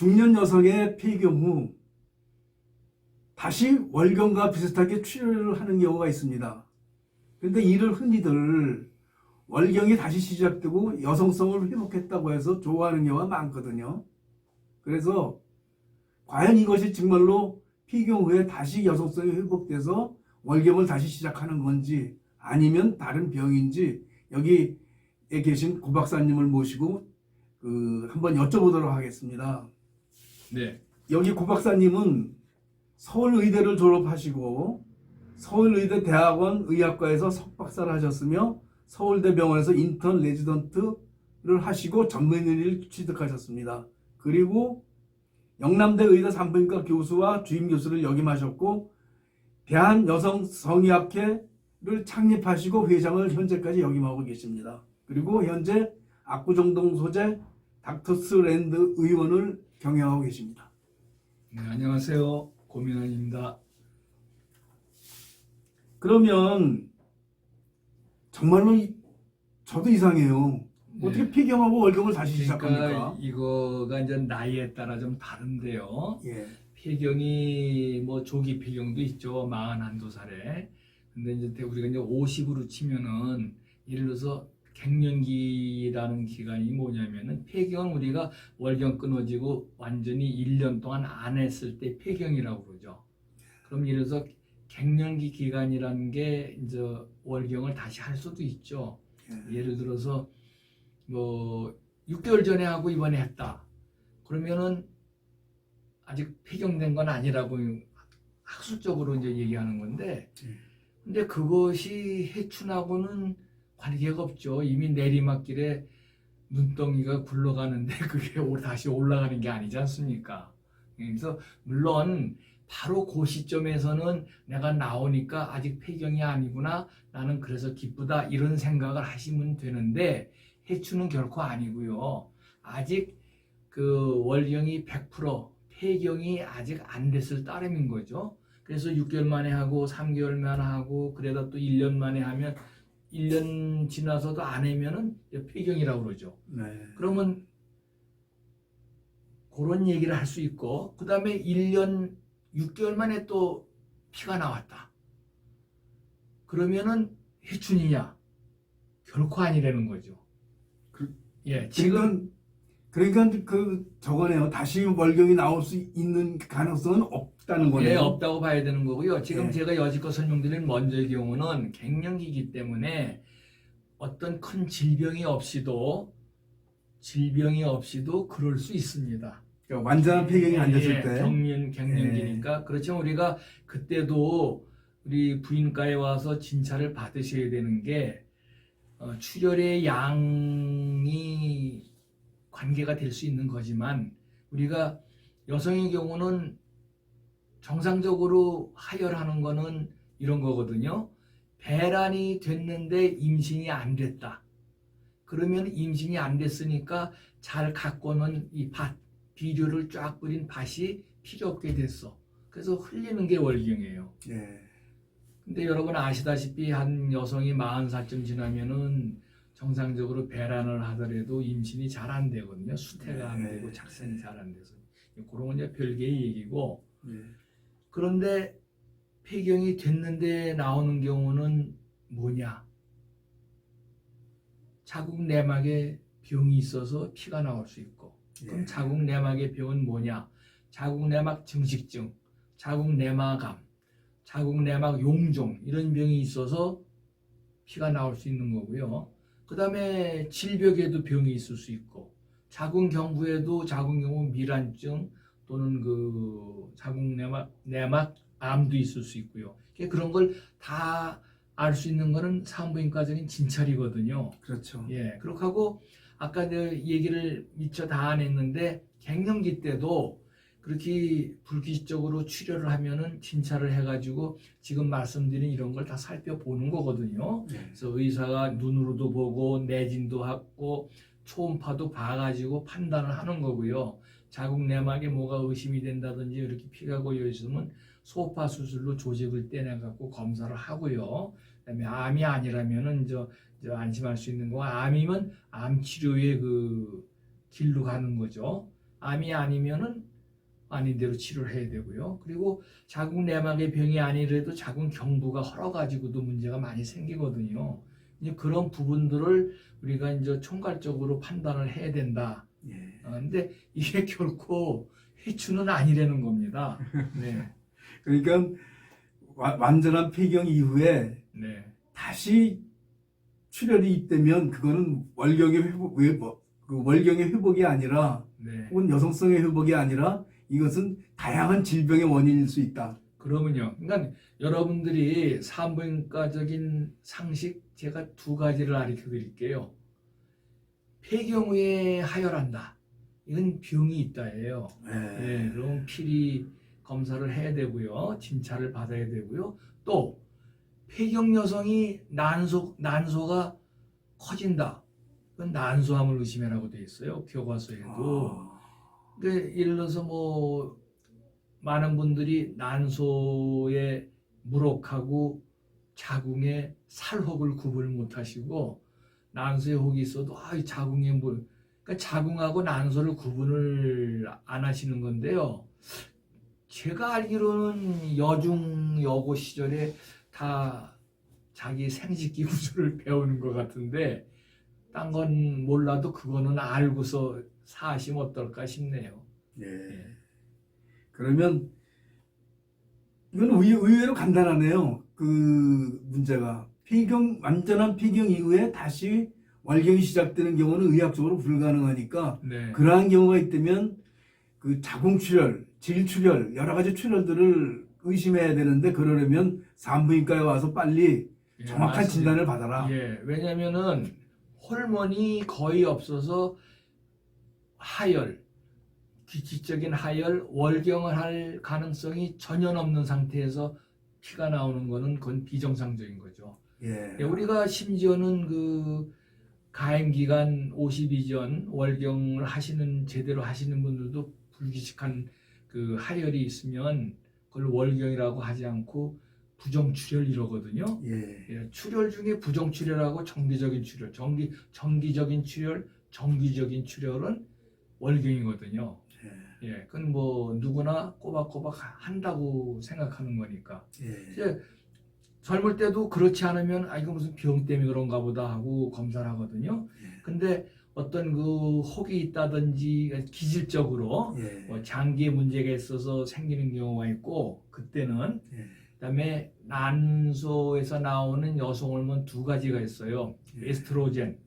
중년 여성의 폐경 후 다시 월경과 비슷하게 출혈을 하는 경우가 있습니다. 그런데 이를 흔히들 월경이 다시 시작되고 여성성을 회복했다고 해서 좋아하는 경우가 많거든요. 그래서 과연 이것이 정말로 폐경 후에 다시 여성성이 회복돼서 월경을 다시 시작하는 건지 아니면 다른 병인지 여기에 계신 고 박사님을 모시고 한번 여쭤보도록 하겠습니다. 네. 여기 고 박사님은 서울의대를 졸업하시고 서울의대 대학원 의학과에서 석박사를 하셨으며 서울대병원에서 인턴 레지던트를 하시고 전문의를 취득하셨습니다. 그리고 영남대 의대 산부인과 교수와 주임 교수를 역임하셨고 대한여성성의학회를 창립하시고 회장을 현재까지 역임하고 계십니다. 그리고 현재 압구정동 소재 닥터스랜드 의원을 경영하고 계십니다. 네, 안녕하세요. 고민환입니다. 그러면 정말로 저도 이상해요. 어떻게 네. 폐경하고 월경을 다시 그러니까 시작합니까? 이거가 이제 나이에 따라 좀 다른데요. 예. 폐경이 뭐 조기 폐경도 있죠. 41~2살에. 근데 이제 우리가 이제 50으로 치면은 예를 들어서 갱년기라는 기간이 뭐냐면은 폐경은 우리가 월경 끊어지고 완전히 1년 동안 안 했을 때 폐경이라고 그러죠. 그럼 예를 들어서 갱년기 기간이라는 게 이제 월경을 다시 할 수도 있죠. 예를 들어서 뭐 6개월 전에 하고 이번에 했다. 그러면은 아직 폐경된 건 아니라고 학술적으로 이제 얘기하는 건데, 근데 그것이 해춘하고는 관계가 없죠. 이미 내리막길에 눈덩이가 굴러가는데 그게 다시 올라가는 게 아니지 않습니까? 그래서 물론 바로 그 시점에서는 내가 나오니까 아직 폐경이 아니구나, 나는 그래서 기쁘다, 이런 생각을 하시면 되는데 해추는 결코 아니고요. 아직 그 월경이 100% 폐경이 아직 안 됐을 따름인 거죠. 그래서 6개월 만에 하고 3개월 만에 하고 그러다 또 1년 만에 하면 1년 지나서도 안 하면은 폐경이라고 그러죠. 네. 그러면 그런 얘기를 할 수 있고, 그 다음에 1년 6개월 만에 또 피가 나왔다. 그러면은 해춘이냐? 결코 아니라는 거죠. 예, 지금 그러니까 저거네요. 다시 월경이 나올 수 있는 가능성은 없다는 거네요. 예, 없다고 봐야 되는 거고요. 지금 예. 제가 여지껏 설명드린 먼저의 경우는 갱년기이기 때문에 어떤 큰 질병이 없이도 그럴 수 있습니다. 그러니까 완전한 폐경이 안 됐을 예, 때. 갱년기니까. 그렇지만 우리가 그때도 우리 부인과에 와서 진찰을 받으셔야 되는 게 출혈의 양이 관계가 될 수 있는 거지만, 우리가 여성의 경우는 정상적으로 하혈하는 거는 이런 거거든요. 배란이 됐는데 임신이 안 됐다. 그러면 임신이 안 됐으니까 잘 갖고 오는 이 밭, 비료를 쫙 뿌린 밭이 필요 없게 됐어. 그래서 흘리는 게 월경이에요. 예. 근데 여러분 아시다시피 한 여성이 40살쯤 지나면은 정상적으로 배란을 하더라도 임신이 잘 안 되거든요. 수태가 안 되고 착상이 잘 안 돼서. 그런 건 이제 별개의 얘기고. 그런데 폐경이 됐는데 나오는 경우는 뭐냐? 자국 내막에 병이 있어서 피가 나올 수 있고. 그럼 자국 내막의 병은 뭐냐? 자국 내막 증식증, 자국 내막암, 자국 내막 용종, 이런 병이 있어서 피가 나올 수 있는 거고요. 그 다음에 질벽에도 병이 있을 수 있고, 자궁 경부에도 자궁 경부 밀환증 또는 그 자궁 내막 암도 있을 수 있고요. 그런 걸 다 알 수 있는 거는 산부인과적인 진찰이거든요. 그렇죠. 예, 그렇게 하고 아까 내 얘기를 미처 다 안 했는데 갱년기 때도 그렇게 불규칙적으로 출혈을 하면은 진찰을 해가지고 지금 말씀드린 이런 걸 다 살펴보는 거거든요. 그래서 의사가 눈으로도 보고 내진도 하고 초음파도 봐가지고 판단을 하는 거고요. 자궁 내막에 뭐가 의심이 된다든지 이렇게 피가 고여 있으면 소파 수술로 조직을 떼내갖고 검사를 하고요. 그다음에 암이 아니라면은 저 안심할 수 있는 거, 암이면 암 치료의 그 길로 가는 거죠. 암이 아니면은 아닌 대로 치료를 해야 되고요. 그리고 자궁 내막의 병이 아니더라도 자궁 경부가 헐어가지고도 문제가 많이 생기거든요. 이제 그런 부분들을 우리가 이제 총괄적으로 판단을 해야 된다. 예. 근데 이게 결코 해추는 아니라는 겁니다. 네, 그러니까 완전한 폐경 이후에 네, 다시 출혈이 있다면 그거는 월경의 그 월경의 회복이 아니라 네. 혹은 여성성의 회복이 아니라 이것은 다양한 질병의 원인일 수 있다. 그러면요. 그러니까 여러분들이 산부인과적인 상식 제가 두 가지를 가르쳐 드릴게요. 폐경 후에 하혈한다. 이건 병이 있다예요. 예, 그럼 필히 검사를 해야 되고요. 진찰을 받아야 되고요. 또 폐경 여성이 난소가 커진다. 그건 난소암을 의심해라고 돼 있어요. 교과서에도. 근데 예를 들어서 뭐 많은 분들이 난소의 물혹하고 자궁의 살혹을 구분을 못 하시고 난소에 혹이 있어도 이 자궁에 그러니까 자궁하고 난소를 구분을 안 하시는 건데요. 제가 알기로는 여중 여고 시절에 다 자기 생식기 구조를 배우는 것 같은데 딴 건 몰라도 그거는 알고서 사시면 어떨까 싶네요. 예. 그러면 이건 의외로 간단하네요. 그 문제가 완전한 폐경 이후에 다시 월경이 시작되는 경우는 의학적으로 불가능하니까 네. 그러한 경우가 있다면 그 자궁출혈, 질출혈 여러 가지 출혈들을 의심해야 되는데 그러려면 산부인과에 와서 빨리 예, 정확한 맞습니다. 진단을 받아라. 예, 왜냐면은 호르몬이 거의 없어서 하열, 기적인 하열, 월경을 할 가능성이 전혀 없는 상태에서 피가 나오는 거는 그건 비정상적인 거죠. 예. 예, 우리가 심지어는 그 가임 기간 50일 전 월경을 제대로 하시는 분들도 불규칙한 그 하열이 있으면 그걸 월경이라고 하지 않고 부정출혈 이러거든요. 예. 예, 출혈 중에 부정출혈하고 정기적인 출혈, 정기적인 출혈, 정기적인 출혈은 월경이거든요. 예, 그건 뭐 누구나 꼬박꼬박 한다고 생각하는 거니까. 예. 이제 젊을 때도 그렇지 않으면 이거 무슨 병 때문에 그런가 보다 하고 검사를 하거든요. 근데 어떤 그 혹이 있다든지 기질적으로 예. 뭐 장기에 문제가 있어서 생기는 경우가 있고 그때는 예. 그다음에 난소에서 나오는 여성 호르몬 두 가지가 있어요. 에스트로겐,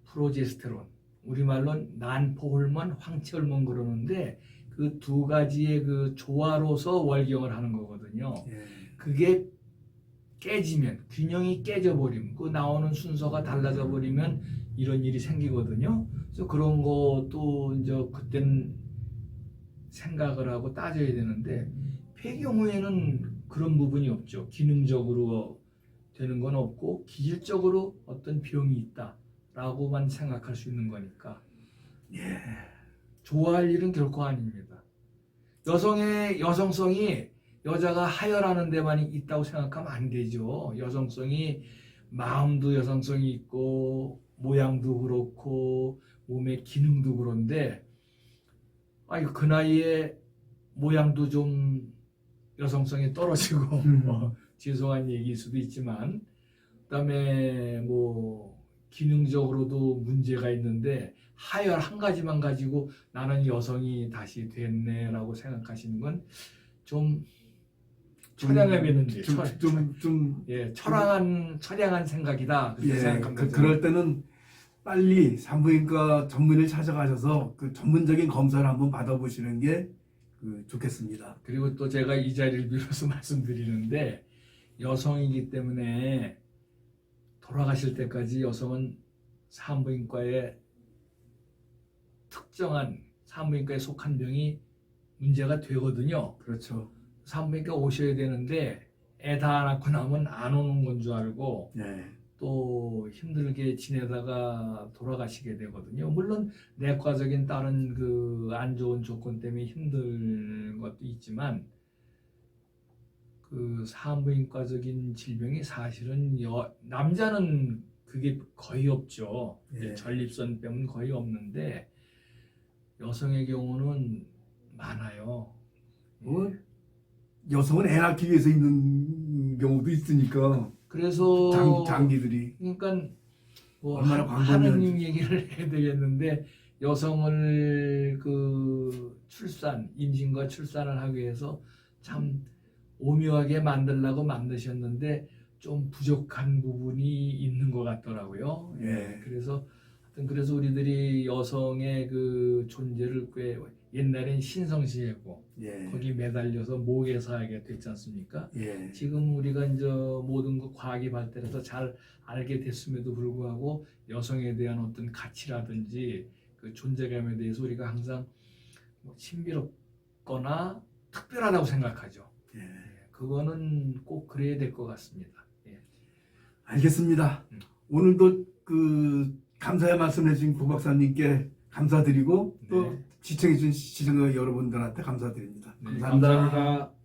프로제스테론. 우리말로는 난포 호르몬, 황체 호르몬 그러는데 그 두 가지의 그 조화로서 월경을 하는 거거든요. 예. 그게 깨지면 균형이 깨져 버리면 그 나오는 순서가 달라져 버리면 이런 일이 생기거든요. 그래서 그런 것도 이제 그때는 생각을 하고 따져야 되는데 폐경 후에는 그런 부분이 없죠. 기능적으로 되는 건 없고 기질적으로 어떤 병이 있다라고만 생각할 수 있는 거니까 예. 좋아할 일은 결코 아닙니다. 여성성이 여자가 하혈하는 데만 있다고 생각하면 안 되죠. 여성성이 마음도 여성성이 있고 모양도 그렇고 몸의 기능도 그런데 그 나이에 모양도 좀 여성성이 떨어지고 죄송한 얘기일 수도 있지만 그다음에 뭐 기능적으로도 문제가 있는데 하열 한 가지만 가지고 나는 여성이 다시 됐네라고 생각하시는 건 좀 처량함 있는데 처량한 생각이다 그렇게 생각합니다. 그럴 때는 빨리 산부인과 전문의를 찾아가셔서 그 전문적인 검사를 한번 받아보시는 게 좋겠습니다. 그리고 또 제가 이 자리를 빌어서 말씀드리는데 여성이기 때문에 돌아가실 때까지 여성은 산부인과에 특정한 산부인과에 속한 병이 문제가 되거든요. 그렇죠. 산부인과 오셔야 되는데 애 다 낳고 나면 안 오는 건 줄 알고 네. 또 힘들게 지내다가 돌아가시게 되거든요. 물론 내과적인 다른 그 안 좋은 조건 때문에 힘든 것도 있지만 그 산부인과적인 질병이 사실은 남자는 그게 거의 없죠. 예. 전립선병은 거의 없는데 여성의 경우는 많아요. 뭐 여성은 애 낳기 위해서 있는 경우도 있으니까 그래서 장기들이 그러니까 뭐 얼마나 광범위한지. 하느님 얘기를 해야 되겠는데 여성을 그 임신과 출산을 하기 위해서 참 오묘하게 만들려고 만드셨는데 좀 부족한 부분이 있는 것 같더라고요. 예. 그래서 하여튼 그래서 우리들이 여성의 그 존재를 꽤 옛날엔 신성시했고 예. 거기 매달려서 목에 사하게 됐지 않습니까? 예. 지금 우리가 이제 모든 것 과학이 발달해서 잘 알게 됐음에도 불구하고 여성에 대한 어떤 가치라든지 그 존재감에 대해서 우리가 항상 뭐 신비롭거나 특별하다고 생각하죠. 예. 그거는 꼭 그래야 될 것 같습니다. 예. 알겠습니다. 오늘도 그 감사의 말씀해 주신 고 박사님께 감사드리고 또 네. 시청해 주신 시청자 여러분들한테 감사드립니다. 네, 감사합니다. 감사합니다.